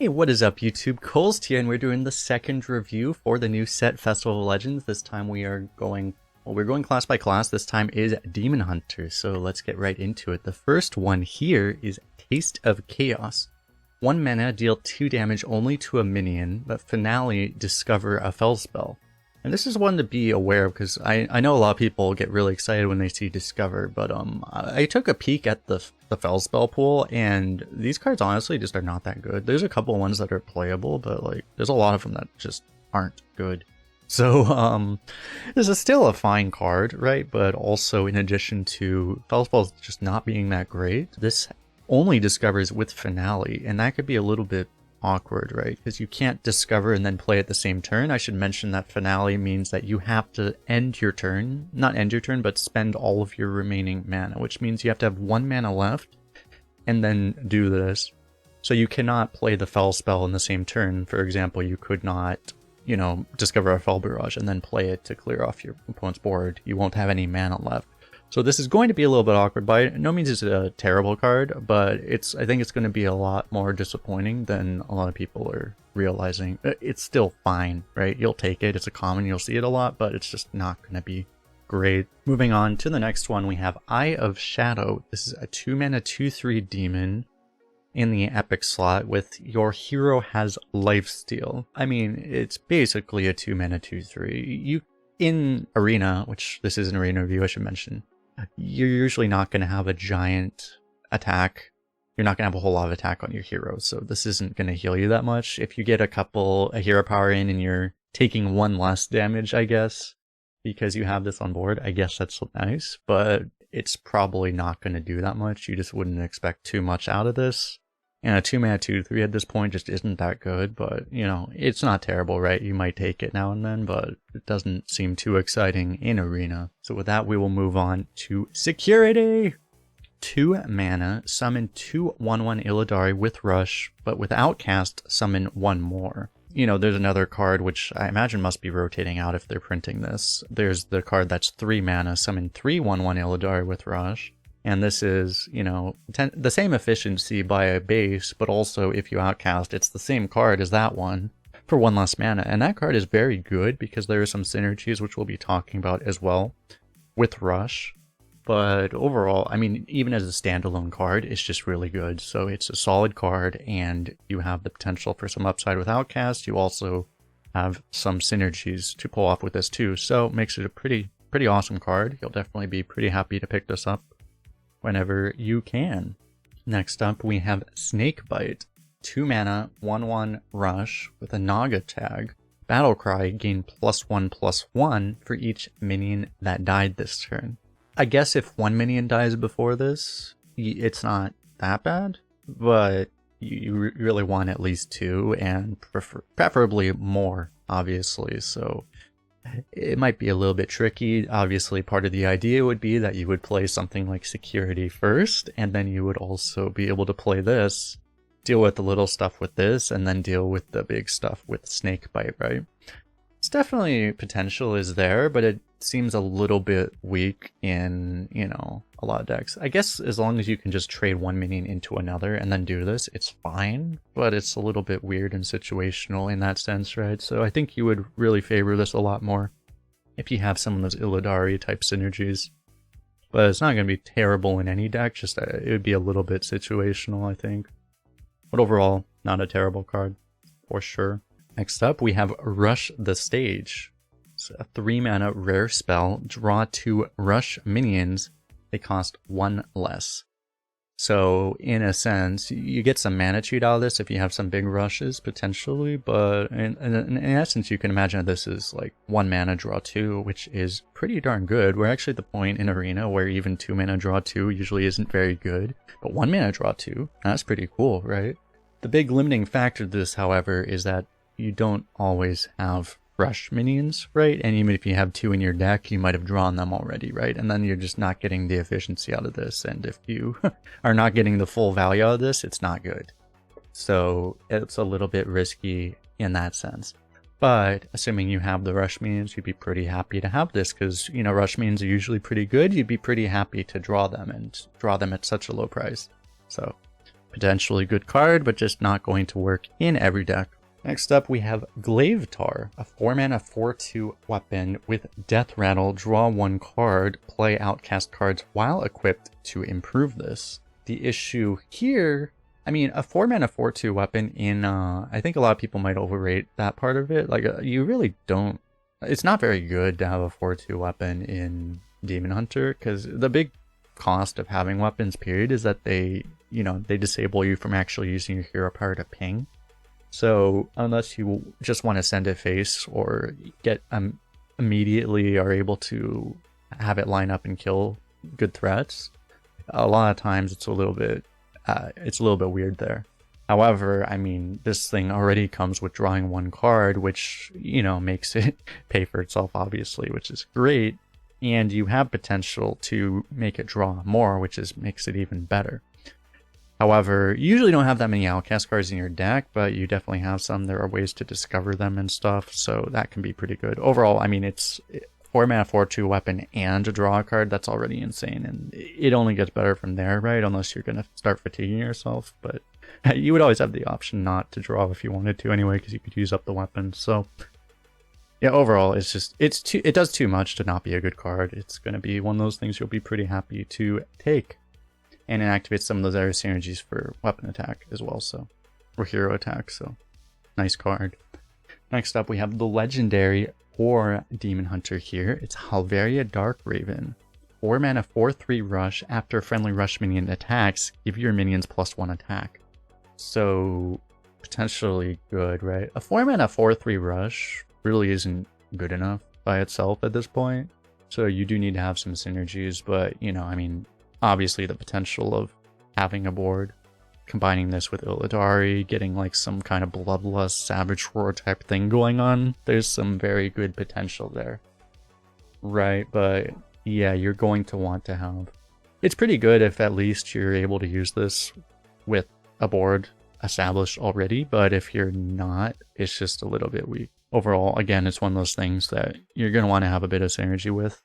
Hey, what is up YouTube? Kolst here, and we're doing the second review for the new set Festival of Legends. This time we are going, we're going class by class. This time is Demon Hunter, so let's get right into it. The first one here is Taste of Chaos. 1 mana, deal 2 damage only to a minion, but finale, discover a fel spell. And this is one to be aware of, because I know a lot of people get really excited when they see discover, but I took a peek at the fel spell pool, and these cards honestly just are not that good. There's a couple of ones that are playable, but like there's a lot of them that just aren't good. So this is still a fine card, right? But also in addition to fel spells just not being that great, this only discovers with finale, and that could be a little bit awkward, right? Because you can't discover and then play at the same turn. I should mention that finale means that you have to end your turn, not end your turn, but spend all of your remaining mana, which means you have to have 1 mana left and then do this. So you cannot play the fel spell in the same turn. For example, you could not, you know, discover a fel barrage and then play it to clear off your opponent's board. You won't have any mana left. So this is going to be a little bit awkward. By no means is it a terrible card, but I think it's going to be a lot more disappointing than a lot of people are realizing. It's still fine, right? You'll take it. It's a common. You'll see it a lot, but it's just not going to be great. Moving on to the next one, we have Eye of Shadow. This is a 2 mana 2/3 demon in the epic slot with your hero has lifesteal. I mean, it's basically a 2 mana 2/3. You in Arena, which this is an Arena review, I should mention, you're usually not going to have a giant attack. You're not going to have a whole lot of attack on your hero, so this isn't going to heal you that much. If you get a hero power in and you're taking 1 less damage, I guess, because you have this on board, I guess that's nice, but it's probably not going to do that much. You just wouldn't expect too much out of this. And a 2 mana 2/3 at this point just isn't that good, but, you know, it's not terrible, right? You might take it now and then, but it doesn't seem too exciting in Arena. So with that, we will move on to Security! 2 mana, summon 2 1/1 Illidari with Rush, but with Outcast, summon 1 more. You know, there's another card which I imagine must be rotating out if they're printing this. There's the card that's 3 mana, summon 3 1/1 Illidari with Rush. And this is, you know, the same efficiency by a base, but also if you outcast, it's the same card as that one for 1 less mana. And that card is very good because there are some synergies, which we'll be talking about as well, with Rush. But overall, I mean, even as a standalone card, it's just really good. So it's a solid card, and you have the potential for some upside with Outcast. You also have some synergies to pull off with this too. So it makes it a pretty awesome card. You'll definitely be pretty happy to pick this up whenever you can. Next up, we have Snakebite. 2 mana, 1/1 Rush with a Naga tag. Battlecry, gain +1/+1 for each minion that died this turn. I guess if 1 minion dies before this, it's not that bad, but you really want at least 2, and preferably more, obviously. So it might be a little bit tricky. Obviously, part of the idea would be that you would play something like Security first, and then you would also be able to play this, deal with the little stuff with this, and then deal with the big stuff with Snakebite, right? It's definitely potential is there, but it seems a little bit weak in, you know, a lot of decks. I guess as long as you can just trade 1 minion into another and then do this, it's fine, but it's a little bit weird and situational in that sense, right? So I think you would really favor this a lot more if you have some of those Illidari type synergies. But it's not going to be terrible in any deck, just it would be a little bit situational, I think. But overall, not a terrible card, for sure. Next up, we have Rush the Stage. It's a 3 mana rare spell. Draw 2 Rush minions. They cost 1 less. So, in a sense, you get some mana cheat out of this if you have some big rushes, potentially. But in essence, you can imagine that this is like 1 mana draw 2, which is pretty darn good. We're actually at the point in Arena where even 2 mana draw 2 usually isn't very good. But 1 mana draw 2, that's pretty cool, right? The big limiting factor to this, however, is that you don't always have Rush minions, right? And even if you have 2 in your deck, you might have drawn them already, right? And then you're just not getting the efficiency out of this. And if you are not getting the full value out of this, it's not good. So it's a little bit risky in that sense. But assuming you have the Rush minions, you'd be pretty happy to have this because, you know, Rush minions are usually pretty good. You'd be pretty happy to draw them and draw them at such a low price. So potentially good card, but just not going to work in every deck. Next up, we have Glavitar, a 4-mana 4/2 weapon with Death Rattle. Draw 1 card, play outcast cards while equipped to improve this. The issue here, I mean, a 4-mana 4/2 weapon in, I think a lot of people might overrate that part of it. Like, you really don't, it's not very good to have a 4/2 weapon in Demon Hunter, because the big cost of having weapons, period, is that they, you know, they disable you from actually using your hero power to ping. So unless you just want to send it face or get immediately are able to have it line up and kill good threats, a lot of times it's a little bit weird there. However, I mean, this thing already comes with drawing 1 card, which, you know, makes it pay for itself, obviously, which is great. And you have potential to make it draw more, which makes it even better. However, you usually don't have that many outcast cards in your deck, but you definitely have some. There are ways to discover them and stuff, so that can be pretty good. Overall, I mean, it's 4-mana 4/2 weapon and a draw card. That's already insane, and it only gets better from there, right? Unless you're going to start fatiguing yourself, but you would always have the option not to draw if you wanted to anyway, because you could use up the weapon. So yeah, overall, it's just, it does too much to not be a good card. It's going to be one of those things you'll be pretty happy to take. And it activates some of those other synergies for weapon attack as well, so, or hero attack, so nice card. Next up, we have the legendary for Demon Hunter here. It's Halveria Dark Raven. 4-mana 4/3 rush. After a friendly rush minion attacks, give your minions +1 attack. So potentially good, right? A 4-mana 4/3 rush really isn't good enough by itself at this point. So you do need to have some synergies, but, you know, I mean, obviously the potential of having a board, combining this with Illidari, getting like some kind of Bloodlust, Savage Roar type thing going on, there's some very good potential there. Right, but yeah, you're going to want to have... It's pretty good if at least you're able to use this with a board established already, but if you're not, it's just a little bit weak. Overall, again, it's one of those things that you're going to want to have a bit of synergy with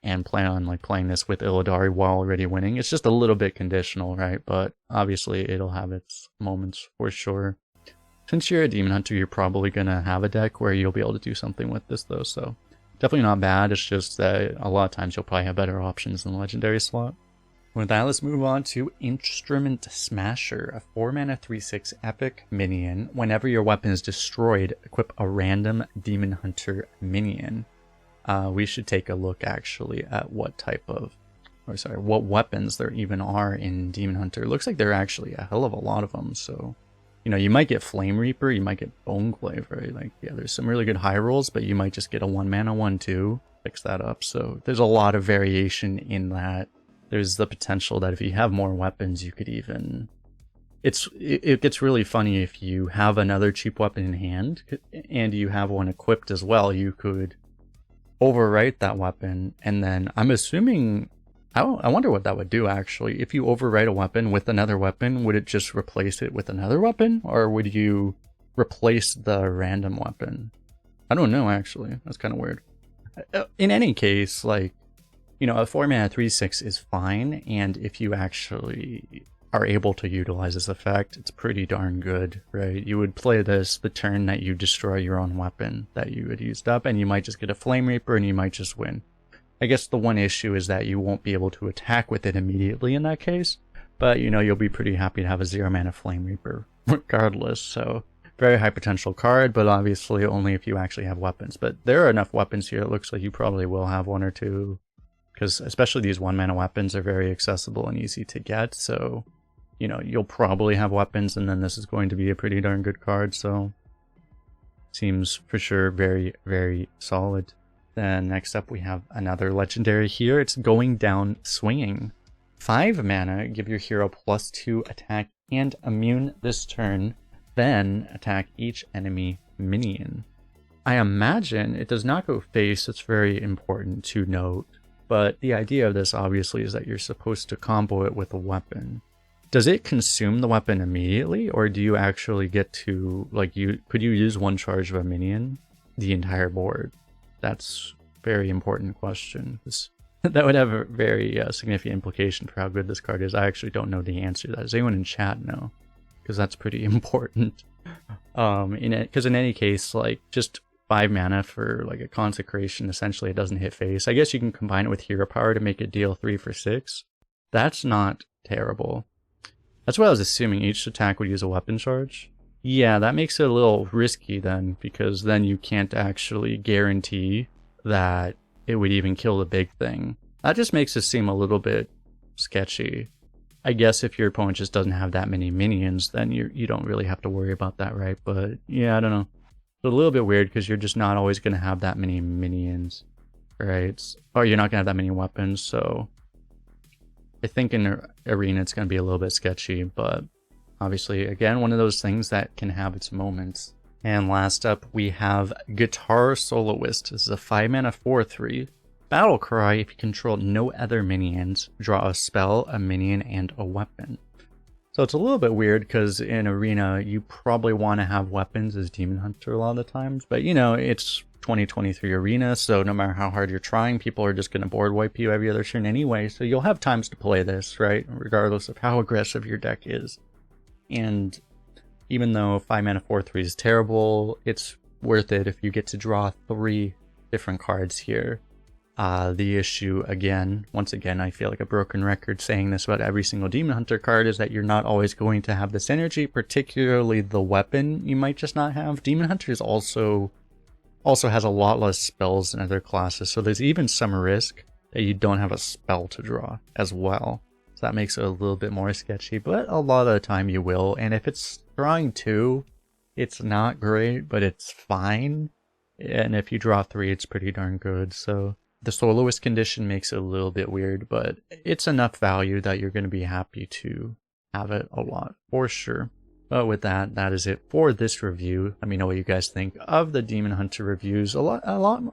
and plan on like playing this with Illidari while already winning. It's just a little bit conditional, right? But obviously it'll have its moments for sure. Since you're a Demon Hunter, you're probably going to have a deck where you'll be able to do something with this though, so definitely not bad. It's just that a lot of times you'll probably have better options in the legendary slot. With that, let's move on to Instrument Smasher, a 4-mana 3/6 epic minion. Whenever your weapon is destroyed, equip a random Demon Hunter minion. We should take a look actually at what what weapons there even are in Demon Hunter. It looks like there are actually a hell of a lot of them. So, you know, you might get Flame Reaper, you might get Boneglaive, right? Like, yeah, there's some really good high rolls, but you might just get a 1-mana one too. Fix that up. So there's a lot of variation in that. There's the potential that if you have more weapons, you could even... It gets really funny if you have another cheap weapon in hand and you have one equipped as well. You could overwrite that weapon, and then I'm assuming... I wonder what that would do, actually. If you overwrite a weapon with another weapon, would it just replace it with another weapon? Or would you replace the random weapon? I don't know, actually. That's kind of weird. In any case, like, you know, a 4-mana 3/6 is fine, and if you actually are able to utilize this effect, it's pretty darn good, right? You would play this the turn that you destroy your own weapon that you had used up, and you might just get a Flame Reaper and you might just win. I guess the one issue is that you won't be able to attack with it immediately in that case, but, you know, you'll be pretty happy to have a 0-mana Flame Reaper regardless, so very high potential card, but obviously only if you actually have weapons. But there are enough weapons here, it looks like you probably will have one or two, because especially these 1-mana weapons are very accessible and easy to get, so, you know, you'll probably have weapons, and then this is going to be a pretty darn good card, so seems for sure very, very solid. Then next up we have another legendary here. It's Going Down Swinging. 5 mana, give your hero +2 attack and immune this turn, then attack each enemy minion. I imagine it does not go face, it's very important to note, but the idea of this obviously is that you're supposed to combo it with a weapon. Does it consume the weapon immediately, or do you actually get to, like, could you use one charge of a minion the entire board? That's a very important question. that would have a very significant implication for how good this card is. I actually don't know the answer to that. Does anyone in chat know? Because that's pretty important. Because in any case, like, just 5 mana for like a consecration, essentially it doesn't hit face. I guess you can combine it with hero power to make it deal 3 for 6. That's not terrible. That's what I was assuming. Each attack would use a weapon charge. Yeah, that makes it a little risky then, because then you can't actually guarantee that it would even kill the big thing. That just makes it seem a little bit sketchy. I guess if your opponent just doesn't have that many minions, then you don't really have to worry about that, right? But yeah, I don't know. It's a little bit weird because you're just not always going to have that many minions, right? Or you're not going to have that many weapons, so I think in Arena it's going to be a little bit sketchy, but obviously, again, one of those things that can have its moments. And last up, we have Guitar Soloist. This is a 5 mana 4/3. Battle Cry, if you control no other minions, draw a spell, a minion, and a weapon. So it's a little bit weird because in Arena, you probably want to have weapons as Demon Hunter a lot of the times. But you know, it's 2023 Arena, so no matter how hard you're trying, people are just going to board wipe you every other turn anyway. So you'll have times to play this, right? Regardless of how aggressive your deck is. And even though 5 mana 4/3 is terrible, it's worth it if you get to draw 3 different cards here. The issue, once again, I feel like a broken record saying this about every single Demon Hunter card, is that you're not always going to have this energy, particularly the weapon you might just not have. Demon Hunters also has a lot less spells than other classes, so there's even some risk that you don't have a spell to draw as well. So that makes it a little bit more sketchy, but a lot of the time you will. And if it's drawing 2, it's not great, but it's fine. And if you draw 3, it's pretty darn good. So the soloist condition makes it a little bit weird, but it's enough value that you're going to be happy to have it a lot for sure. But with that, that is it for this review. Let me know what you guys think of the Demon Hunter reviews. A lot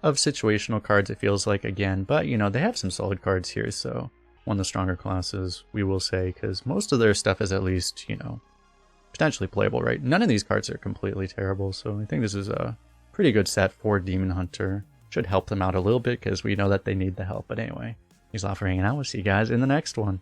of situational cards, it feels like, again, but you know, they have some solid cards here, so one of the stronger classes, we will say, because most of their stuff is at least, you know, potentially playable, right? None of these cards are completely terrible, so I think this is a pretty good set for Demon Hunter. Should help them out a little bit because we know that they need the help. But anyway, thanks a lot for hanging out. We'll see you guys in the next one.